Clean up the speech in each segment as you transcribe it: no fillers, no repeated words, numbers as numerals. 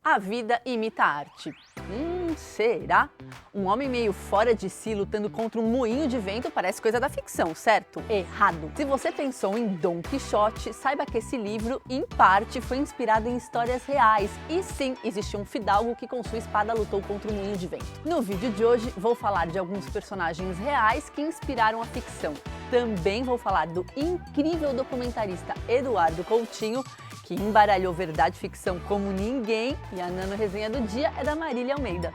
A vida imita a arte. Será? Um homem meio fora de si lutando contra um moinho de vento parece coisa da ficção, certo? Errado! Se você pensou em Dom Quixote, saiba que esse livro, em parte, foi inspirado em histórias reais. E sim, existiu um fidalgo que com sua espada lutou contra um moinho de vento. No vídeo de hoje, vou falar de alguns personagens reais que inspiraram a ficção. Também vou falar do incrível documentarista Eduardo Coutinho, que embaralhou verdade e ficção como ninguém, e a Nano Resenha do Dia é da Marília Almeida.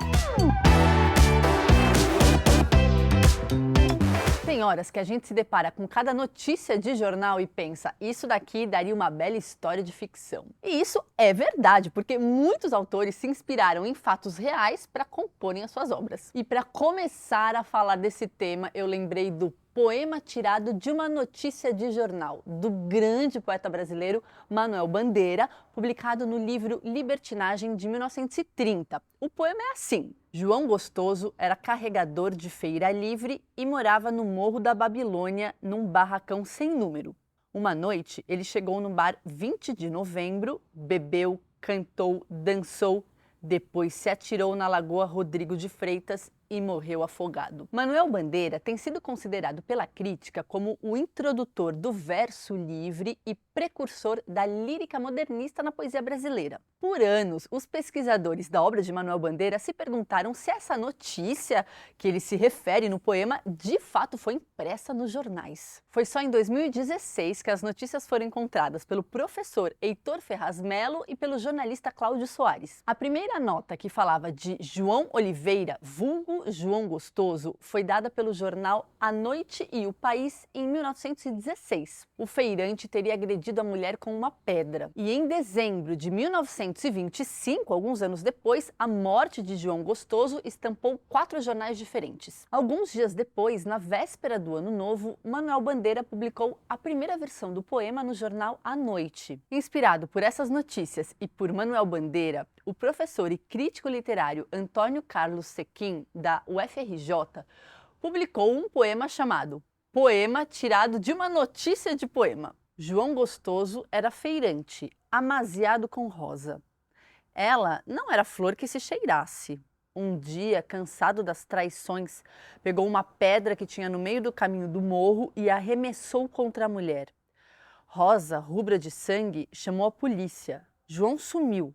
Tem horas que a gente se depara com cada notícia de jornal e pensa, isso daqui daria uma bela história de ficção. E isso é verdade, porque muitos autores se inspiraram em fatos reais para comporem as suas obras. E para começar a falar desse tema, eu lembrei do poema tirado de uma notícia de jornal, do grande poeta brasileiro Manuel Bandeira, publicado no livro Libertinagem de 1930. O poema é assim: João Gostoso era carregador de feira livre e morava no Morro da Babilônia, num barracão sem número. Uma noite, ele chegou no bar 20 de novembro, bebeu, cantou, dançou, depois se atirou na Lagoa Rodrigo de Freitas e morreu afogado. Manuel Bandeira tem sido considerado pela crítica como o introdutor do verso livre e precursor da lírica modernista na poesia brasileira. Por anos, os pesquisadores da obra de Manuel Bandeira se perguntaram se essa notícia que ele se refere no poema de fato foi impressa nos jornais. Foi só em 2016 que as notícias foram encontradas pelo professor Heitor Ferraz Melo e pelo jornalista Cláudio Soares. A primeira nota, que falava de João Oliveira, vulgo João Gostoso, foi dada pelo jornal A Noite e o País em 1916. O feirante teria agredido a mulher com uma pedra. E em dezembro de 1925, alguns anos depois, a morte de João Gostoso estampou 4 jornais diferentes. Alguns dias depois, na véspera do Ano Novo, Manuel Bandeira publicou a primeira versão do poema no jornal A Noite. Inspirado por essas notícias e por Manuel Bandeira, o professor e crítico literário Antônio Carlos Sequin, da UFRJ, publicou um poema chamado Poema tirado de uma notícia de poema. João Gostoso era feirante, amaziado com rosa. Ela não era flor que se cheirasse. Um dia, cansado das traições, pegou uma pedra que tinha no meio do caminho do morro e arremessou contra a mulher. Rosa, rubra de sangue, chamou a polícia. João sumiu.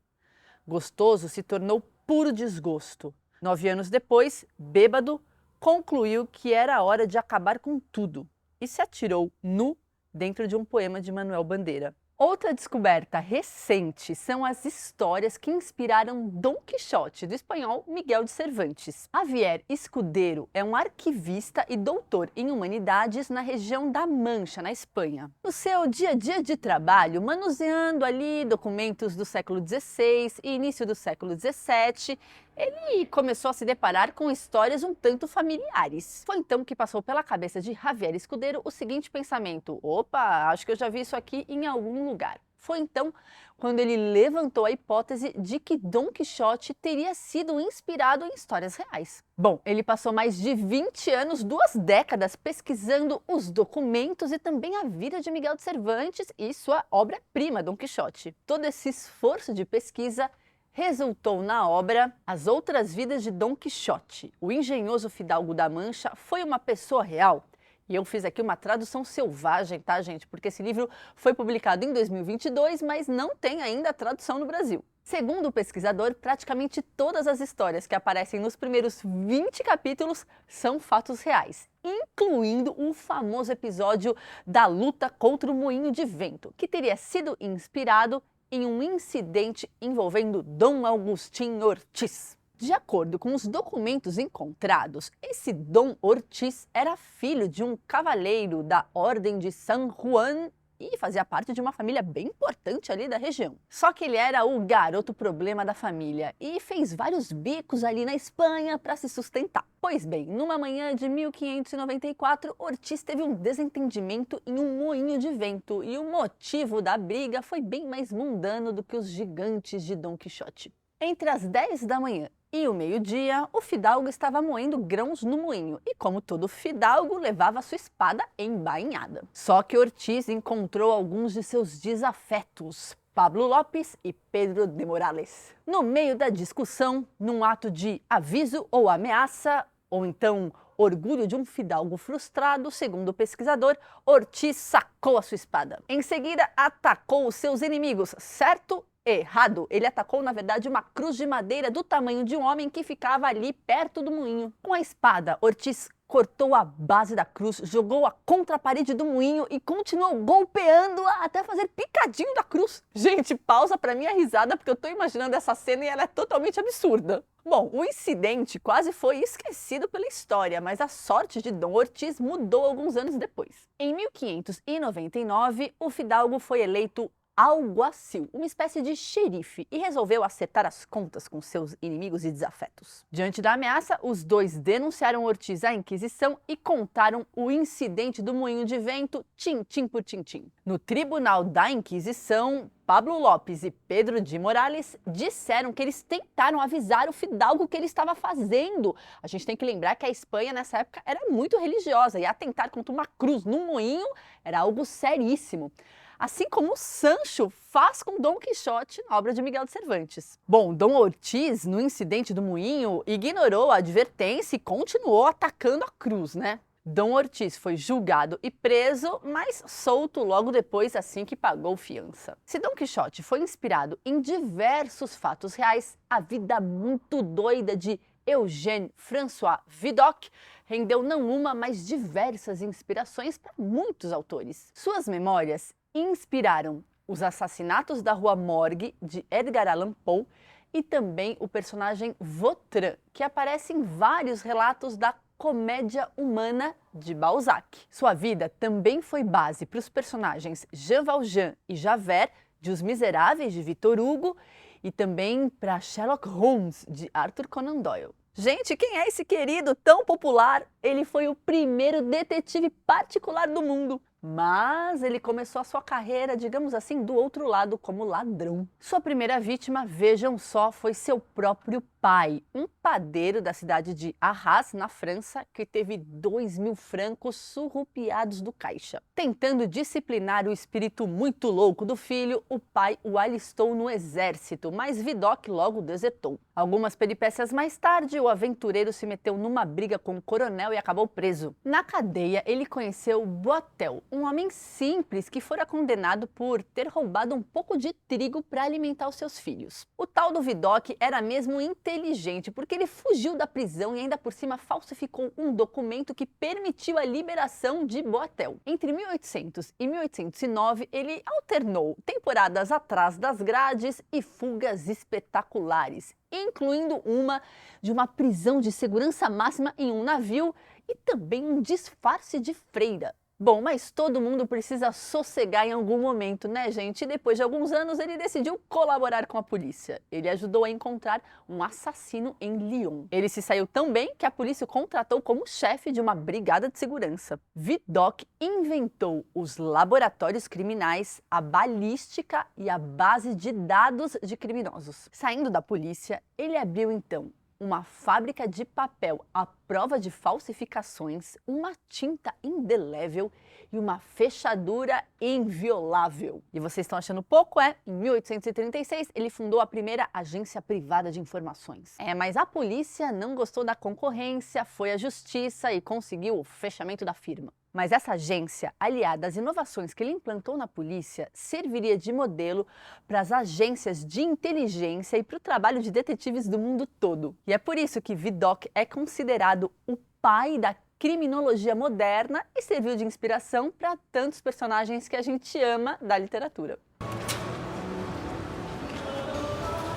Gostoso se tornou puro desgosto. 9 anos depois, bêbado, concluiu que era hora de acabar com tudo e se atirou nu dentro de um poema de Manuel Bandeira. Outra descoberta recente são as histórias que inspiraram Dom Quixote, do espanhol Miguel de Cervantes. Javier Escudero é um arquivista e doutor em humanidades na região da Mancha, na Espanha. No seu dia a dia de trabalho, manuseando ali documentos do século XVI e início do século XVII, ele começou a se deparar com histórias um tanto familiares. Foi então que passou pela cabeça de Javier Escudero o seguinte pensamento: opa, acho que eu já vi isso aqui em algum lugar. Foi então quando ele levantou a hipótese de que Dom Quixote teria sido inspirado em histórias reais. Bom, ele passou mais de 20 anos, 2 décadas, pesquisando os documentos e também a vida de Miguel de Cervantes e sua obra-prima, Dom Quixote. Todo esse esforço de pesquisa resultou na obra As Outras Vidas de Dom Quixote. O engenhoso fidalgo da Mancha foi uma pessoa real. E eu fiz aqui uma tradução selvagem, tá, gente? Porque esse livro foi publicado em 2022, mas não tem ainda a tradução no Brasil. Segundo o pesquisador, praticamente todas as histórias que aparecem nos primeiros 20 capítulos são fatos reais, incluindo o famoso episódio da luta contra o moinho de vento, que teria sido inspirado em um incidente envolvendo Dom Agustín Ortiz. De acordo com os documentos encontrados, esse Dom Ortiz era filho de um cavaleiro da Ordem de San Juan e fazia parte de uma família bem importante ali da região. Só que ele era o garoto problema da família e fez vários bicos ali na Espanha para se sustentar. Pois bem, numa manhã de 1594, Ortiz teve um desentendimento em um moinho de vento e o motivo da briga foi bem mais mundano do que os gigantes de Dom Quixote. Entre as 10 da manhã e o meio-dia, o fidalgo estava moendo grãos no moinho e, como todo fidalgo, levava sua espada embainhada. Só que Ortiz encontrou alguns de seus desafetos, Pablo Lopes e Pedro de Morales. No meio da discussão, num ato de aviso ou ameaça, ou então orgulho de um fidalgo frustrado, segundo o pesquisador, Ortiz sacou a sua espada. Em seguida, atacou os seus inimigos, certo? Errado. Ele atacou, na verdade, uma cruz de madeira do tamanho de um homem que ficava ali perto do moinho. Com a espada, Ortiz cortou a base da cruz, jogou-a contra a parede do moinho e continuou golpeando-a até fazer picadinho da cruz. Gente, pausa pra minha risada, porque eu tô imaginando essa cena e ela é totalmente absurda. Bom, o incidente quase foi esquecido pela história, mas a sorte de Dom Ortiz mudou alguns anos depois. Em 1599, o fidalgo foi eleito alguacil, uma espécie de xerife, e resolveu acertar as contas com seus inimigos e desafetos. Diante da ameaça, os dois denunciaram Ortiz à Inquisição e contaram o incidente do moinho de vento, tintim por tintim. No Tribunal da Inquisição, Pablo Lopes e Pedro de Morales disseram que eles tentaram avisar o fidalgo que ele estava fazendo. A gente tem que lembrar que a Espanha nessa época era muito religiosa e atentar contra uma cruz num moinho era algo seríssimo. Assim como Sancho faz com Dom Quixote na obra de Miguel de Cervantes. Bom, Dom Ortiz, no incidente do moinho, ignorou a advertência e continuou atacando a cruz, né? Dom Ortiz foi julgado e preso, mas solto logo depois, assim que pagou fiança. Se Dom Quixote foi inspirado em diversos fatos reais, a vida muito doida de Eugène François Vidocq rendeu não uma, mas diversas inspirações para muitos autores. Suas memórias inspiraram Os Assassinatos da Rua Morgue, de Edgar Allan Poe, e também o personagem Vautrin, que aparece em vários relatos da Comédia Humana de Balzac. Sua vida também foi base para os personagens Jean Valjean e Javert, de Os Miseráveis, de Victor Hugo, e também para Sherlock Holmes, de Arthur Conan Doyle. Gente, quem é esse querido tão popular? Ele foi o primeiro detetive particular do mundo. Mas ele começou a sua carreira, digamos assim, do outro lado, como ladrão. Sua primeira vítima, vejam só, foi seu próprio pai, um padeiro da cidade de Arras, na França, que teve 2.000 francos surrupiados do caixa. Tentando disciplinar o espírito muito louco do filho, o pai o alistou no exército, mas Vidocq logo desertou. Algumas peripécias mais tarde, o aventureiro se meteu numa briga com o coronel e acabou preso. Na cadeia, ele conheceu Boitel, um homem simples que fora condenado por ter roubado um pouco de trigo para alimentar os seus filhos. O tal do Vidocq era mesmo inteligente, porque ele fugiu da prisão e ainda por cima falsificou um documento que permitiu a liberação de Boitel. Entre 1800 e 1809, ele alternou temporadas atrás das grades e fugas espetaculares, incluindo uma de uma prisão de segurança máxima em um navio e também um disfarce de freira. Bom, mas todo mundo precisa sossegar em algum momento, né, gente? E depois de alguns anos, ele decidiu colaborar com a polícia. Ele ajudou a encontrar um assassino em Lyon. Ele se saiu tão bem que a polícia o contratou como chefe de uma brigada de segurança. Vidocq inventou os laboratórios criminais, a balística e a base de dados de criminosos. Saindo da polícia, ele abriu então uma fábrica de papel à prova de falsificações, uma tinta indelével e uma fechadura inviolável. E vocês estão achando pouco, é? Em 1836, ele fundou a primeira agência privada de informações. Mas a polícia não gostou da concorrência, foi à justiça e conseguiu o fechamento da firma. Mas essa agência, aliada às inovações que ele implantou na polícia, serviria de modelo para as agências de inteligência e para o trabalho de detetives do mundo todo. E é por isso que Vidocq é considerado o pai da criminologia moderna e serviu de inspiração para tantos personagens que a gente ama da literatura.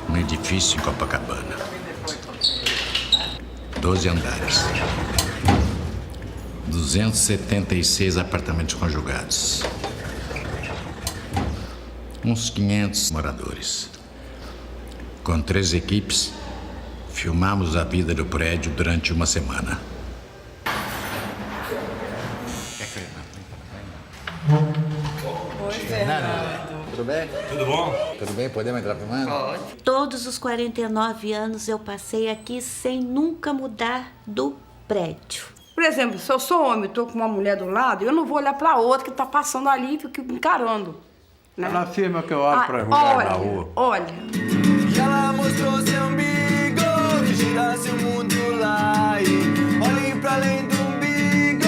Um edifício em Copacabana. 12 andares. 276 apartamentos conjugados. Uns 500 moradores. Com 3 equipes, filmamos a vida do prédio durante uma semana. Oi, Fernando. tudo bem? Tudo bom? Tudo bem? Podemos entrar filmando? Pode. Todos os 49 anos eu passei aqui sem nunca mudar do prédio. Por exemplo, se eu sou homem e tô com uma mulher do lado, eu não vou olhar pra outra que tá passando ali e fico encarando. Né? Ela afirma que eu olho pra mulher na rua. Olha. E ela mostrou seu umbigo, que gira seu mundo lá. E olhe pra além do umbigo,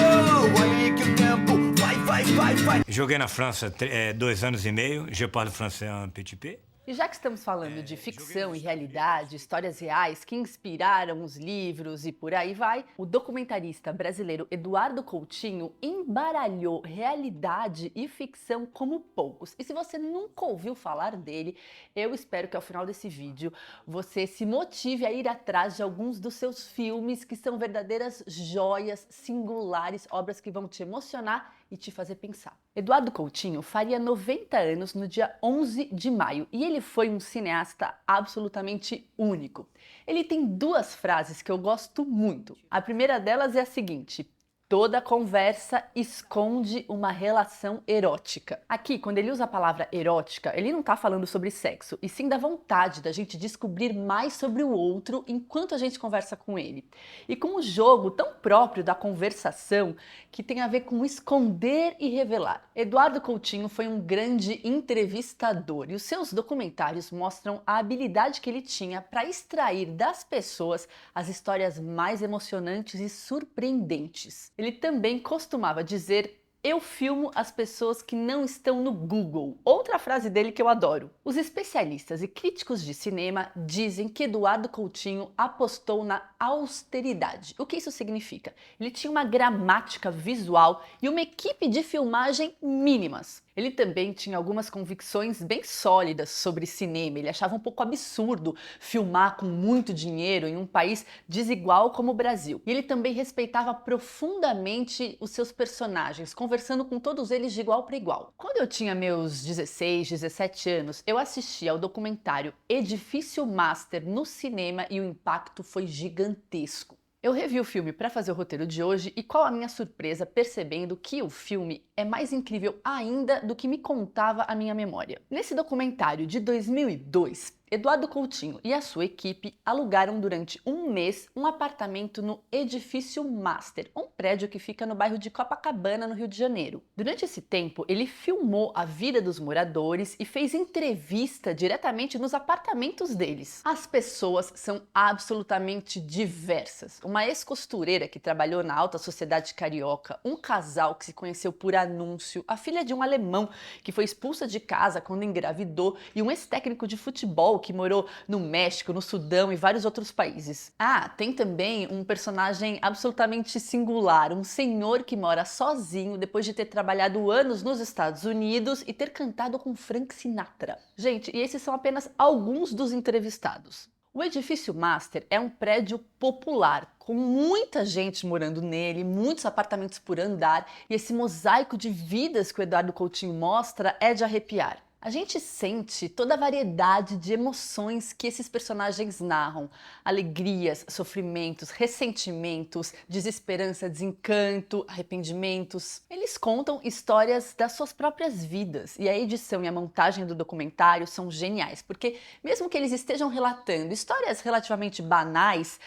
olhe que o tempo vai. Joguei na França 2 anos e meio. Je parle français un petit peu. E já que estamos falando de ficção e realidade, histórias reais que inspiraram os livros e por aí vai, o documentarista brasileiro Eduardo Coutinho embaralhou realidade e ficção como poucos. E se você nunca ouviu falar dele, eu espero que ao final desse vídeo você se motive a ir atrás de alguns dos seus filmes que são verdadeiras joias, singulares, obras que vão te emocionar e te fazer pensar. Eduardo Coutinho faria 90 anos no dia 11 de maio e ele foi um cineasta absolutamente único. Ele tem 2 frases que eu gosto muito. A primeira delas é a seguinte: toda conversa esconde uma relação erótica. Aqui, quando ele usa a palavra erótica, ele não tá falando sobre sexo, e sim da vontade da gente descobrir mais sobre o outro enquanto a gente conversa com ele. E com um jogo tão próprio da conversação que tem a ver com esconder e revelar. Eduardo Coutinho foi um grande entrevistador e os seus documentários mostram a habilidade que ele tinha para extrair das pessoas as histórias mais emocionantes e surpreendentes. Ele também costumava dizer: eu filmo as pessoas que não estão no Google. Outra frase dele que eu adoro. Os especialistas e críticos de cinema dizem que Eduardo Coutinho apostou na austeridade. O que isso significa? Ele tinha uma gramática visual e uma equipe de filmagem mínimas. Ele também tinha algumas convicções bem sólidas sobre cinema. Ele achava um pouco absurdo filmar com muito dinheiro em um país desigual como o Brasil. E ele também respeitava profundamente os seus personagens, conversando com todos eles de igual para igual. Quando eu tinha meus 16, 17 anos, eu assisti ao documentário Edifício Master no cinema e o impacto foi gigantesco. Eu revi o filme para fazer o roteiro de hoje e qual a minha surpresa percebendo que o filme é mais incrível ainda do que me contava a minha memória. Nesse documentário de 2002, Eduardo Coutinho e a sua equipe alugaram durante um mês um apartamento no Edifício Master, um prédio que fica no bairro de Copacabana, no Rio de Janeiro. Durante esse tempo, ele filmou a vida dos moradores e fez entrevista diretamente nos apartamentos deles. As pessoas são absolutamente diversas. Uma ex-costureira que trabalhou na alta sociedade carioca, um casal que se conheceu por anúncio, a filha de um alemão que foi expulsa de casa quando engravidou e um ex-técnico de futebol que morou no México, no Sudão e vários outros países. Ah, tem também um personagem absolutamente singular, um senhor que mora sozinho depois de ter trabalhado anos nos Estados Unidos e ter cantado com Frank Sinatra. Gente, e esses são apenas alguns dos entrevistados. O Edifício Master é um prédio popular, com muita gente morando nele, muitos apartamentos por andar, e esse mosaico de vidas que o Eduardo Coutinho mostra é de arrepiar. A gente sente toda a variedade de emoções que esses personagens narram. Alegrias, sofrimentos, ressentimentos, desesperança, desencanto, arrependimentos. Eles contam histórias das suas próprias vidas e a edição e a montagem do documentário são geniais, porque mesmo que eles estejam relatando histórias relativamente banais,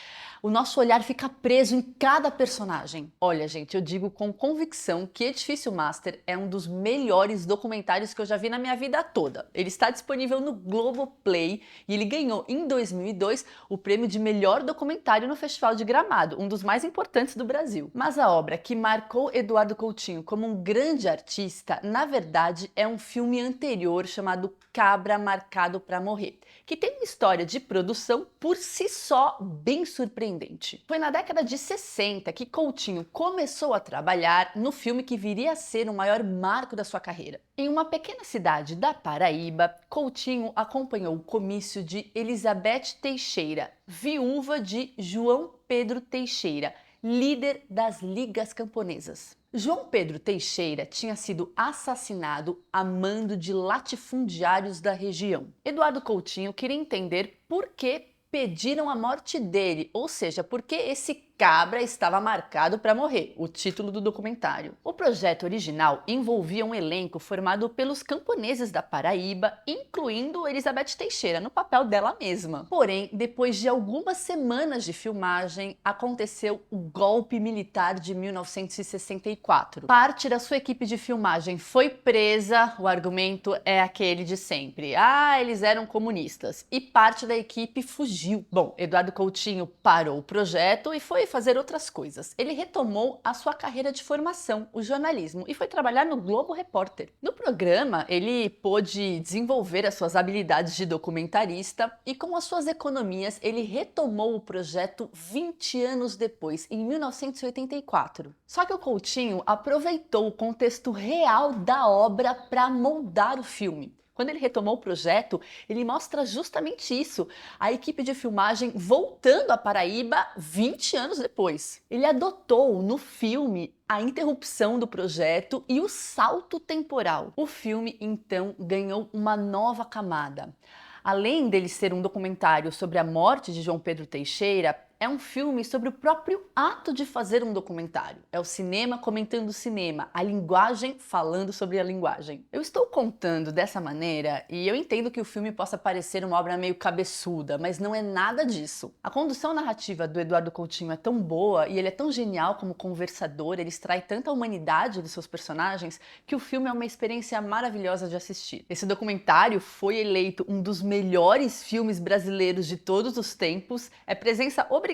o nosso olhar fica preso em cada personagem. Olha, gente, eu digo com convicção que Edifício Master é um dos melhores documentários que eu já vi na minha vida toda. Ele está disponível no Globoplay e ele ganhou em 2002 o prêmio de melhor documentário no Festival de Gramado, um dos mais importantes do Brasil. Mas a obra que marcou Eduardo Coutinho como um grande artista, na verdade, é um filme anterior chamado Cabra Marcado para Morrer, que tem uma história de produção por si só bem surpreendente. Foi na década de 60 que Coutinho começou a trabalhar no filme que viria a ser o maior marco da sua carreira. Em uma pequena cidade da Paraíba, Coutinho acompanhou o comício de Elizabeth Teixeira, viúva de João Pedro Teixeira, líder das Ligas Camponesas. João Pedro Teixeira tinha sido assassinado a mando de latifundiários da região. Eduardo Coutinho queria entender por que pediram a morte dele, ou seja, por que esse cabra estava marcado para morrer, o título do documentário. O projeto original envolvia um elenco formado pelos camponeses da Paraíba, incluindo Elizabeth Teixeira, no papel dela mesma. Porém, depois de algumas semanas de filmagem, aconteceu o golpe militar de 1964. Parte da sua equipe de filmagem foi presa, o argumento é aquele de sempre. Eles eram comunistas. E parte da equipe fugiu. Bom, Eduardo Coutinho parou o projeto e foi fazer outras coisas. Ele retomou a sua carreira de formação, o jornalismo, e foi trabalhar no Globo Repórter. No programa, ele pôde desenvolver as suas habilidades de documentarista e com as suas economias, ele retomou o projeto 20 anos depois, em 1984. Só que o Coutinho aproveitou o contexto real da obra para moldar o filme. Quando ele retomou o projeto, ele mostra justamente isso, a equipe de filmagem voltando à Paraíba 20 anos depois. Ele adotou no filme a interrupção do projeto e o salto temporal. O filme, então, ganhou uma nova camada. Além dele ser um documentário sobre a morte de João Pedro Teixeira, é um filme sobre o próprio ato de fazer um documentário. É o cinema comentando o cinema, a linguagem falando sobre a linguagem. Eu estou contando dessa maneira e eu entendo que o filme possa parecer uma obra meio cabeçuda, mas não é nada disso. A condução narrativa do Eduardo Coutinho é tão boa e ele é tão genial como conversador, ele extrai tanta humanidade dos seus personagens, que o filme é uma experiência maravilhosa de assistir. Esse documentário foi eleito um dos melhores filmes brasileiros de todos os tempos, é presença obrigatória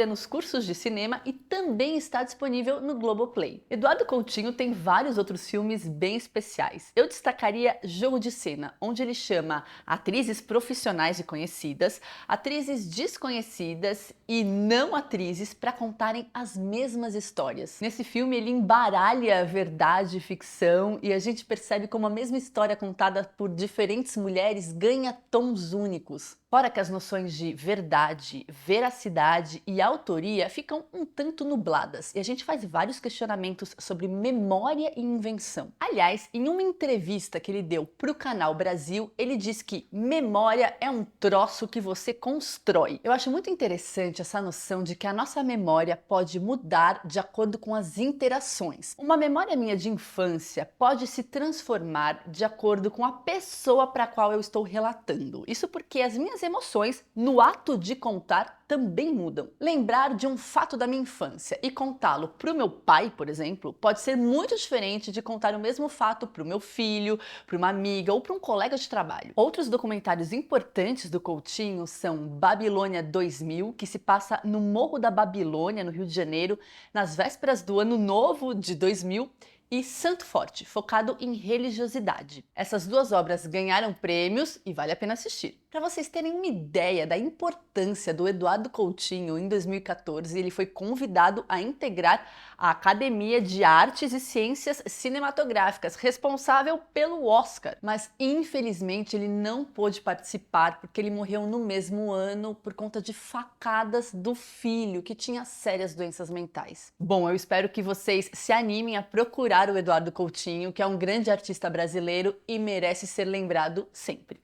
nos cursos de cinema e também está disponível no Globoplay. Eduardo Coutinho tem vários outros filmes bem especiais. Eu destacaria Jogo de Cena, onde ele chama atrizes profissionais e conhecidas, atrizes desconhecidas e não atrizes para contarem as mesmas histórias. Nesse filme ele embaralha verdade e ficção e a gente percebe como a mesma história contada por diferentes mulheres ganha tons únicos. Fora que as noções de verdade, veracidade e autoria ficam um tanto nubladas e a gente faz vários questionamentos sobre memória e invenção. Aliás, em uma entrevista que ele deu para o Canal Brasil, ele diz que memória é um troço que você constrói. Eu acho muito interessante essa noção de que a nossa memória pode mudar de acordo com as interações. Uma memória minha de infância pode se transformar de acordo com a pessoa para a qual eu estou relatando. Isso porque as minhas emoções, no ato de contar, também mudam. Lembrar de um fato da minha infância e contá-lo para o meu pai, por exemplo, pode ser muito diferente de contar o mesmo fato para o meu filho, para uma amiga ou para um colega de trabalho. Outros documentários importantes do Coutinho são Babilônia 2000, que se passa no Morro da Babilônia, no Rio de Janeiro, nas vésperas do Ano Novo de 2000, e Santo Forte, focado em religiosidade. Essas duas obras ganharam prêmios e vale a pena assistir. Para vocês terem uma ideia da importância do Eduardo Coutinho, em 2014 ele foi convidado a integrar a Academia de Artes e Ciências Cinematográficas, responsável pelo Oscar. Mas infelizmente ele não pôde participar porque ele morreu no mesmo ano por conta de facadas do filho, que tinha sérias doenças mentais. Bom, eu espero que vocês se animem a procurar o Eduardo Coutinho, que é um grande artista brasileiro e merece ser lembrado sempre.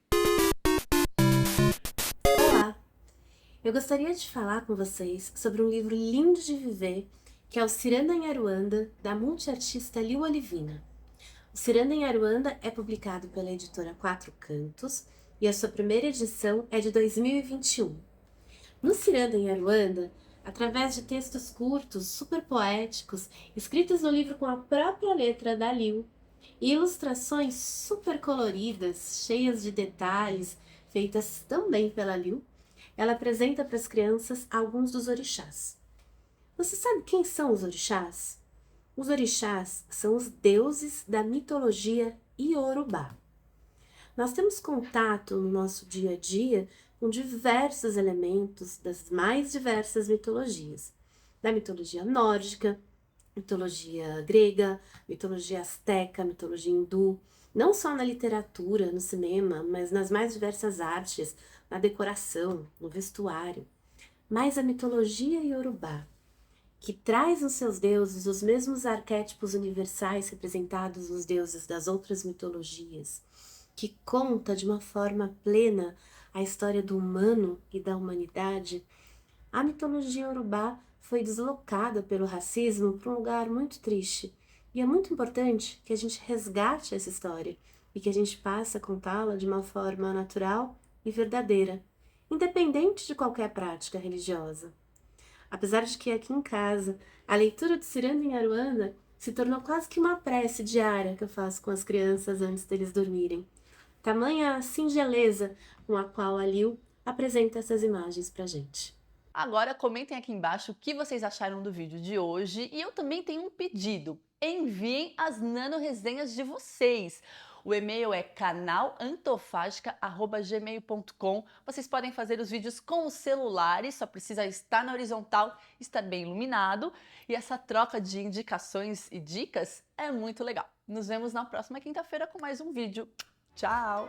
Olá! Eu gostaria de falar com vocês sobre um livro lindo de viver, que é o Ciranda em Aruanda, da multiartista Liu Olivina. O Ciranda em Aruanda é publicado pela editora Quatro Cantos e a sua primeira edição é de 2021. No Ciranda em Aruanda, através de textos curtos, super poéticos, escritos no livro com a própria letra da Liu, e ilustrações super coloridas, cheias de detalhes, feitas também pela Liu, ela apresenta para as crianças alguns dos orixás. Você sabe quem são os orixás? Os orixás são os deuses da mitologia iorubá. Nós temos contato no nosso dia a dia com diversos elementos das mais diversas mitologias. Da mitologia nórdica, mitologia grega, mitologia asteca, mitologia hindu, não só na literatura, no cinema, mas nas mais diversas artes, na decoração, no vestuário. Mas a mitologia iorubá, que traz nos seus deuses os mesmos arquétipos universais representados nos deuses das outras mitologias, que conta de uma forma plena a história do humano e da humanidade, a mitologia iorubá foi deslocada pelo racismo para um lugar muito triste. E é muito importante que a gente resgate essa história e que a gente passe a contá-la de uma forma natural e verdadeira, independente de qualquer prática religiosa. Apesar de que aqui em casa, a leitura de Ciranda em Aruanda se tornou quase que uma prece diária que eu faço com as crianças antes deles dormirem. Tamanha a singeleza com a qual a Lil apresenta essas imagens pra gente. Agora comentem aqui embaixo o que vocês acharam do vídeo de hoje e eu também tenho um pedido. Enviem as nanoresenhas de vocês. O e-mail é canalantofagica@gmail.com. Vocês podem fazer os vídeos com os celulares, só precisa estar na horizontal, estar bem iluminado. E essa troca de indicações e dicas é muito legal. Nos vemos na próxima quinta-feira com mais um vídeo. Tchau!